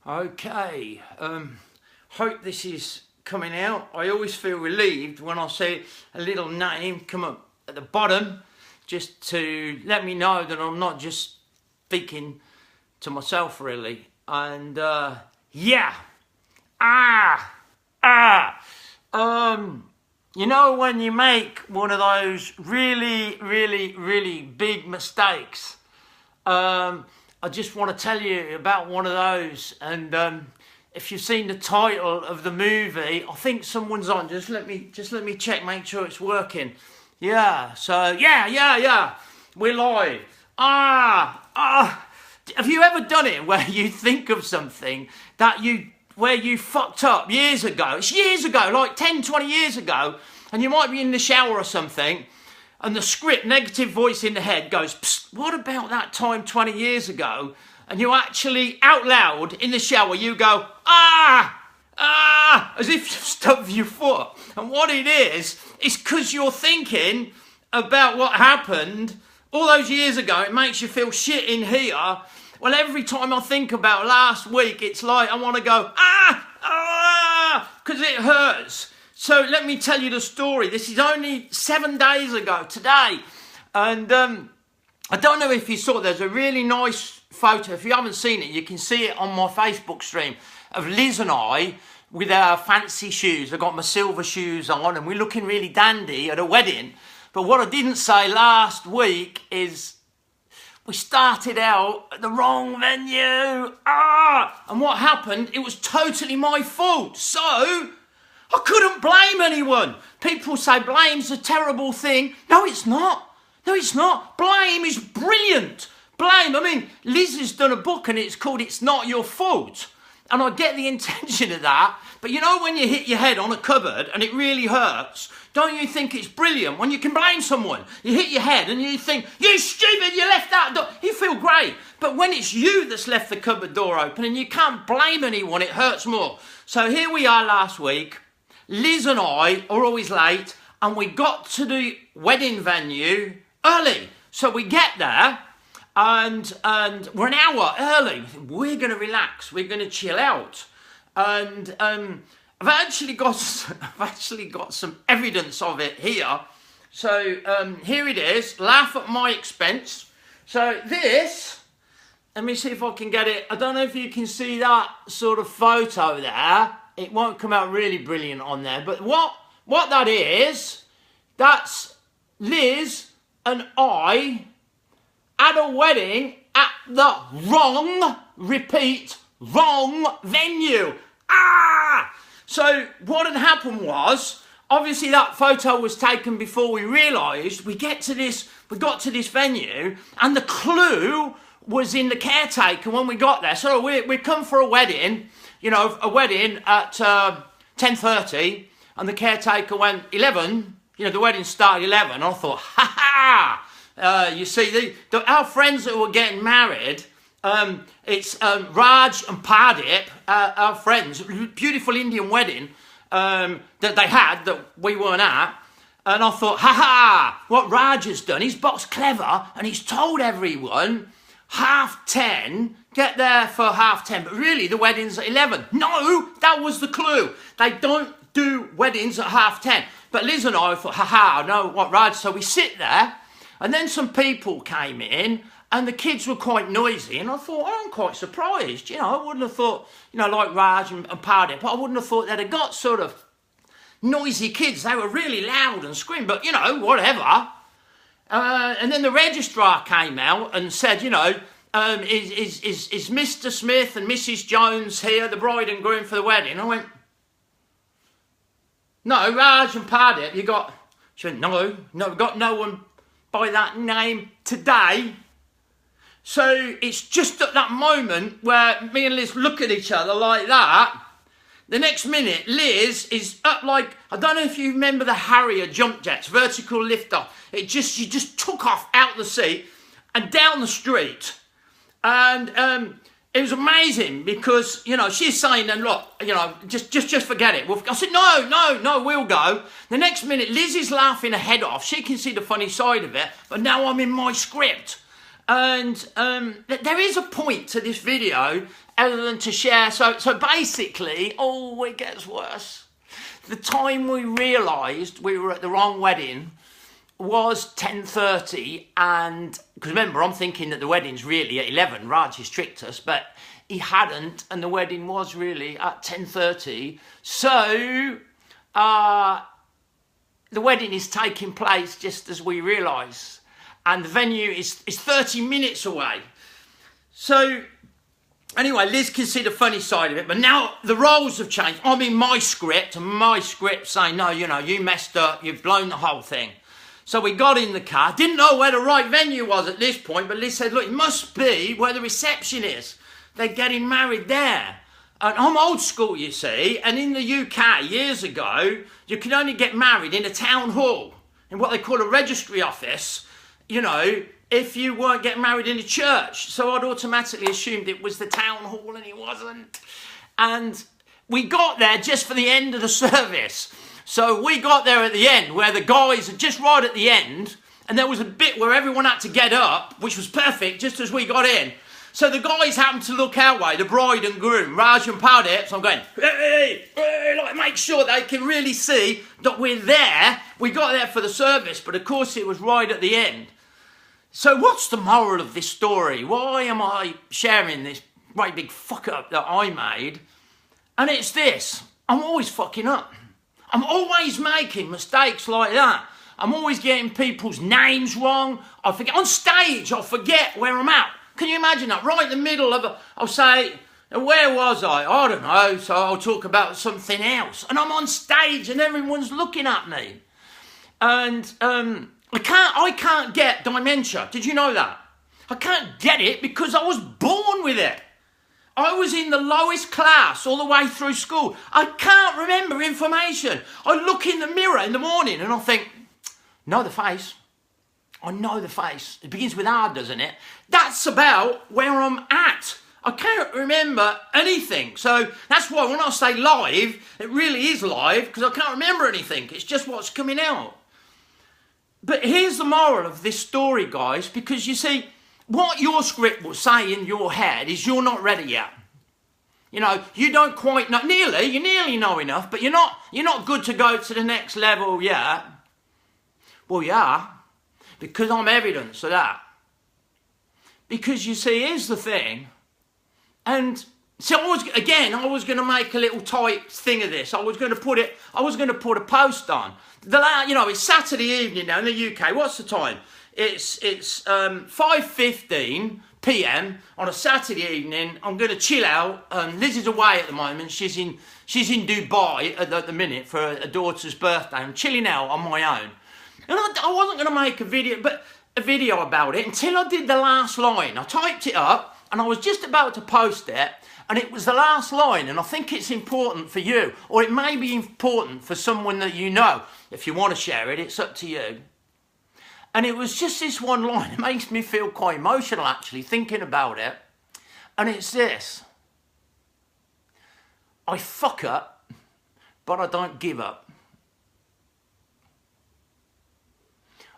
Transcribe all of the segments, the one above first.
Okay, hope this is coming out. I always feel relieved when I see a little name come up at the bottom, just to let me know that I'm not just speaking to myself really. And yeah, you know, when you make one of those really big mistakes, I just want to tell you about one of those. And if you've seen the title of the movie, I think someone's on. Just let me check, make sure it's working. Yeah. So yeah. We're live. Have you ever done it where you think of something where you fucked up years ago? It's years ago, like 10, 20 years ago, and you might be in the shower or something, and the script, negative voice in the head goes, "Psst, what about that time 20 years ago?" And you actually, out loud, in the shower, you go, as if you've stubbed your foot. And what it is because you're thinking about what happened all those years ago. It makes you feel shit in here. Well, every time I think about last week, it's like I want to go, because it hurts. So let me tell you the story. This is only 7 days ago today. And I don't know if you saw, there's a really nice photo. If you haven't seen it, you can see it on my Facebook stream of Liz and I with our fancy shoes. I got my silver shoes on and we're looking really dandy at a wedding. But what I didn't say last week is we started out at the wrong venue. And what happened, it was totally my fault. So I couldn't blame anyone. People say blame's a terrible thing. No, it's not. No, it's not. Blame is brilliant. Blame, I mean, Liz has done a book and it's called It's Not Your Fault. And I get the intention of that. But you know when you hit your head on a cupboard and it really hurts, don't you think it's brilliant when you can blame someone? You hit your head and you think, you stupid, you left that door. You feel great. But when it's you that's left the cupboard door open and you can't blame anyone, it hurts more. So here we are last week. Liz and I are always late and we got to the wedding venue early. So we get there and we're an hour early. We think, we're going to relax. We're going to chill out. And I've actually got some evidence of it here. So here it is. Laugh at my expense. So this, let me see if I can get it. I don't know if you can see that sort of photo there. It won't come out really brilliant on there. But what that is, that's Liz and I at a wedding at the wrong venue. So what had happened was, obviously that photo was taken before we realised we got to this venue, and the clue was in the caretaker when we got there. So we come for a wedding, you know, a wedding at 10:30, and the caretaker went 11. You know, the wedding started 11. And I thought, you see, our friends that were getting married, it's Raj and Pardip, our friends, beautiful Indian wedding that they had that we weren't at. And I thought, what Raj has done, he's boxed clever and he's told everyone 10:30, get there for 10:30, but really the wedding's at 11. No, that was the clue. They don't do weddings at 10:30. But Liz and I thought, no, what Raj? So we sit there, and then some people came in, and the kids were quite noisy, and I thought, I'm quite surprised, you know, I wouldn't have thought, you know, like Raj and Pardip, but I wouldn't have thought they'd have got sort of noisy kids. They were really loud and screaming, but, you know, whatever. And then the registrar came out and said, you know, is Mr. Smith and Mrs. Jones here, the bride and groom for the wedding? I went, no, Raj and Pardip, she went, no, we've got no one by that name today. So it's just at that moment where me and Liz look at each other like that. The next minute, Liz is up like, I don't know if you remember the Harrier jump jets, vertical lifter. She just took off out the seat and down the street. And it was amazing because, you know, she's saying, and look, you know, just forget it. I said, no, we'll go. The next minute, Liz is laughing her head off. She can see the funny side of it, but now I'm in my script. And there is a point to this video, other than to share. So basically, oh, it gets worse. The time we realised we were at the wrong wedding was 10:30, and because remember, I'm thinking that the wedding's really at 11. Raj has tricked us, but he hadn't, and the wedding was really at 10:30. So the wedding is taking place just as we realise, and the venue is 30 minutes away. So anyway, Liz can see the funny side of it, but now the roles have changed. I'm in my script, and my script saying, no, you know, you messed up, you've blown the whole thing. So we got in the car, didn't know where the right venue was at this point, but Liz said, look, it must be where the reception is. They're getting married there. And I'm old school, you see, and in the UK, years ago, you could only get married in a town hall, in what they call a registry office, you know, if you weren't getting married in a church. So I'd automatically assumed it was the town hall, and it wasn't. And we got there just for the end of the service. So we got there at the end, where the guys are just right at the end, and there was a bit where everyone had to get up, which was perfect, just as we got in. So the guys happened to look our way, the bride and groom, Raj and Powder. So I'm going, hey, like, make sure they can really see that we're there. We got there for the service, but of course it was right at the end. So what's the moral of this story? Why am I sharing this great big fuck up that I made? And it's this: I'm always fucking up. I'm always making mistakes like that. I'm always getting people's names wrong. I forget on stage. I forget where I'm at. Can you imagine that? Right in the middle of I'll say, where was I? I don't know. So I'll talk about something else, and I'm on stage, and everyone's looking at me, and I can't get dementia. Did you know that? I can't get it because I was born with it. I was in the lowest class all the way through school. I can't remember information. I look in the mirror in the morning and I think, know the face. I know the face. It begins with R, doesn't it? That's about where I'm at. I can't remember anything. So that's why when I say live, it really is live, because I can't remember anything. It's just what's coming out. But here's the moral of this story, guys, because you see, what your script will say in your head is you're not ready yet. You know, you don't quite know, you nearly know enough, but you're not good to go to the next level yet. Well, yeah, because I'm evidence of that. Because you see, here's the thing, and so I was going to make a little tight thing of this. I was going to put a post on. You know, it's Saturday evening now in the UK. What's the time? It's 5:15 p.m. on a Saturday evening. I'm going to chill out. Liz is away at the moment. She's in Dubai at the minute for her daughter's birthday. I'm chilling out on my own, and I wasn't going to make a video about it until I did the last line. I typed it up, and I was just about to post it, and it was the last line. And I think it's important for you, or it may be important for someone that you know. If you want to share it, it's up to you. And it was just this one line. It makes me feel quite emotional, actually, thinking about it. And it's this: I fuck up, but I don't give up.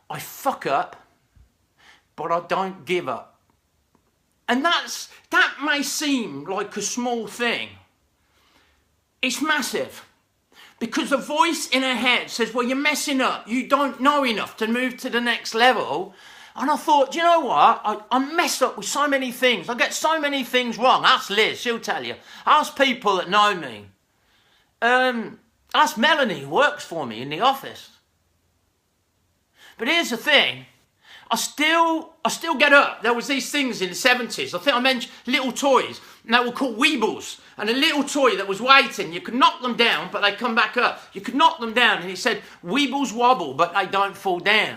I fuck up, but I don't give up. And that may seem like a small thing. It's massive. Because the voice in her head says, well, you're messing up. You don't know enough to move to the next level. And I thought, do you know what? I mess up with so many things. I get so many things wrong. Ask Liz, she'll tell you. Ask people that know me. Ask Melanie, who works for me in the office. But here's the thing. I still get up. There was these things in the 70s. I think I mentioned little toys. And they were called Weebles. And a little toy that was waiting. You could knock them down, but they come back up. You could knock them down, and it said, Weebles wobble, but they don't fall down.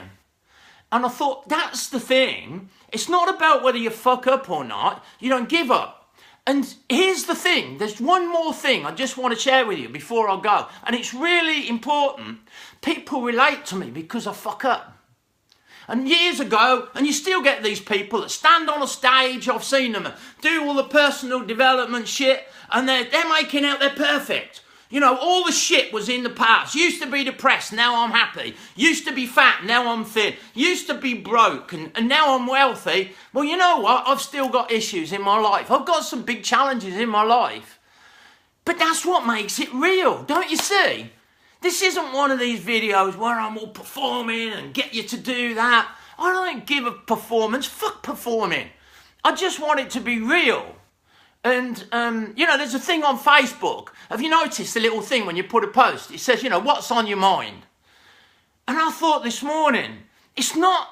And I thought, that's the thing. It's not about whether you fuck up or not. You don't give up. And here's the thing. There's one more thing I just want to share with you before I go. And it's really important. People relate to me because I fuck up. And years ago, and you still get these people that stand on a stage, I've seen them, do all the personal development shit, and they're making out they're perfect. You know, all the shit was in the past. Used to be depressed, now I'm happy. Used to be fat, now I'm thin. Used to be broke, and now I'm wealthy. Well, you know what? I've still got issues in my life. I've got some big challenges in my life. But that's what makes it real, don't you see? This isn't one of these videos where I'm all performing and get you to do that. I don't give a performance. Fuck performing. I just want it to be real. And, you know, there's a thing on Facebook. Have you noticed the little thing when you put a post? It says, you know, what's on your mind? And I thought this morning, it's not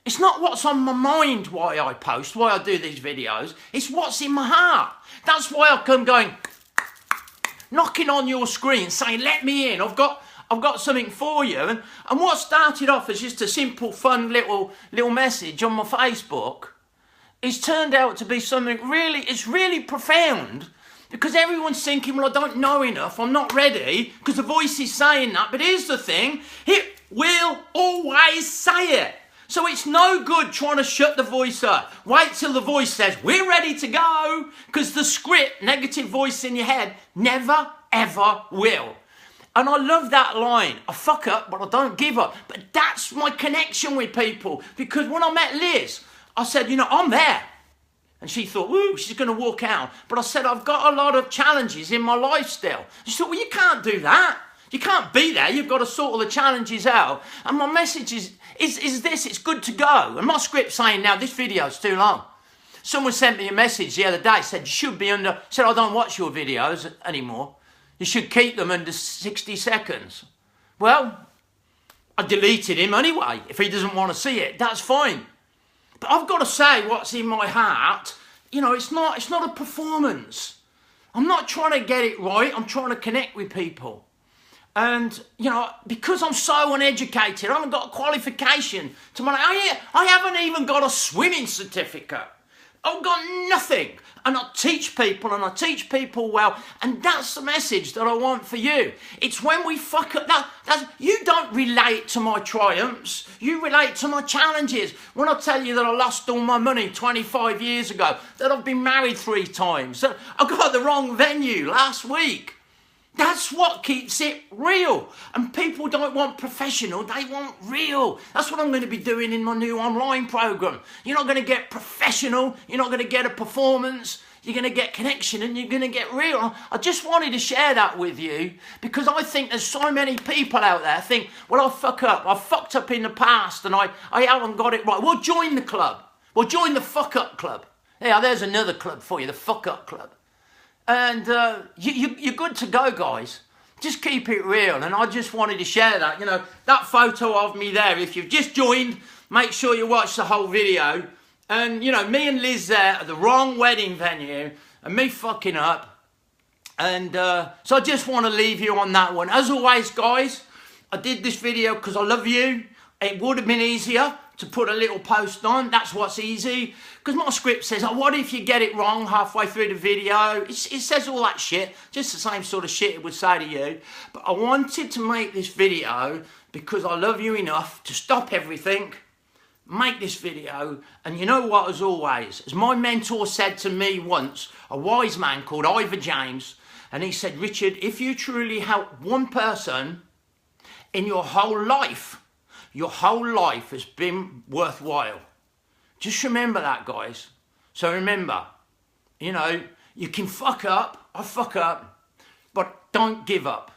what's on my mind why I post, why I do these videos. It's what's in my heart. That's why I come going, knocking on your screen, saying, let me in. I've got something for you. And what started off as just a simple, fun little message on my Facebook, it's turned out to be something it's really profound, because everyone's thinking, well, I don't know enough, I'm not ready, because the voice is saying that. But here's the thing, it will always say it. So it's no good trying to shut the voice up. Wait till the voice says, we're ready to go, because the script, negative voice in your head, never, ever will. And I love that line, I fuck up, but I don't give up. But that's my connection with people, because when I met Liz, I said, you know, I'm there. And she thought, woo, she's going to walk out. But I said, I've got a lot of challenges in my life still. She thought, well, you can't do that. You can't be there. You've got to sort all the challenges out. And my message is this, it's good to go. And my script's saying, now, this video's too long. Someone sent me a message the other day, said, you should be said, I don't watch your videos anymore. You should keep them under 60 seconds. Well, I deleted him anyway. If he doesn't want to see it, that's fine. But I've got to say what's in my heart. You know, it's not a performance. I'm not trying to get it right. I'm trying to connect with people. And, you know, because I'm so uneducated, I haven't got a qualification to I haven't even got a swimming certificate. I've got nothing. And I teach people, and I teach people well. And that's the message that I want for you. It's when we fuck up. You don't relate to my triumphs. You relate to my challenges. When I tell you that I lost all my money 25 years ago, that I've been married 3 times, that I got the wrong venue last week. That's what keeps it real. And people don't want professional, they want real. That's what I'm going to be doing in my new online program. You're not going to get professional, you're not going to get a performance, you're going to get connection, and you're going to get real. I just wanted to share that with you, because I think there's so many people out there think, well, I fuck up, I fucked up in the past and I haven't got it right. Well, join the club. Well, join the fuck up club. Yeah, there's another club for you, the fuck up club. And you're good to go, guys. Just keep it real. And I just wanted to share that. You know, that photo of me there, if you've just joined, make sure you watch the whole video. And, you know, me and Liz there at the wrong wedding venue, and me fucking up. And so I just want to leave you on that one. As always, guys, I did this video because I love you. It would have been easier to put a little post on. That's what's easy. Because my script says, oh, what if you get it wrong halfway through the video? It says all that shit. Just the same sort of shit it would say to you. But I wanted to make this video because I love you enough to stop everything, make this video. And you know what, as always, as my mentor said to me once, a wise man called Ivor James, and he said, Richard, if you truly help one person in your whole life has been worthwhile. Just remember that, guys. So remember, you know, you can fuck up, I fuck up, but don't give up.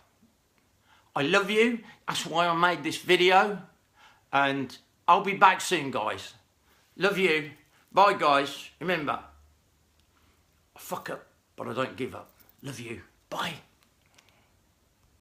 I love you. That's why I made this video. And I'll be back soon, guys. Love you. Bye, guys. Remember, I fuck up, but I don't give up. Love you. Bye.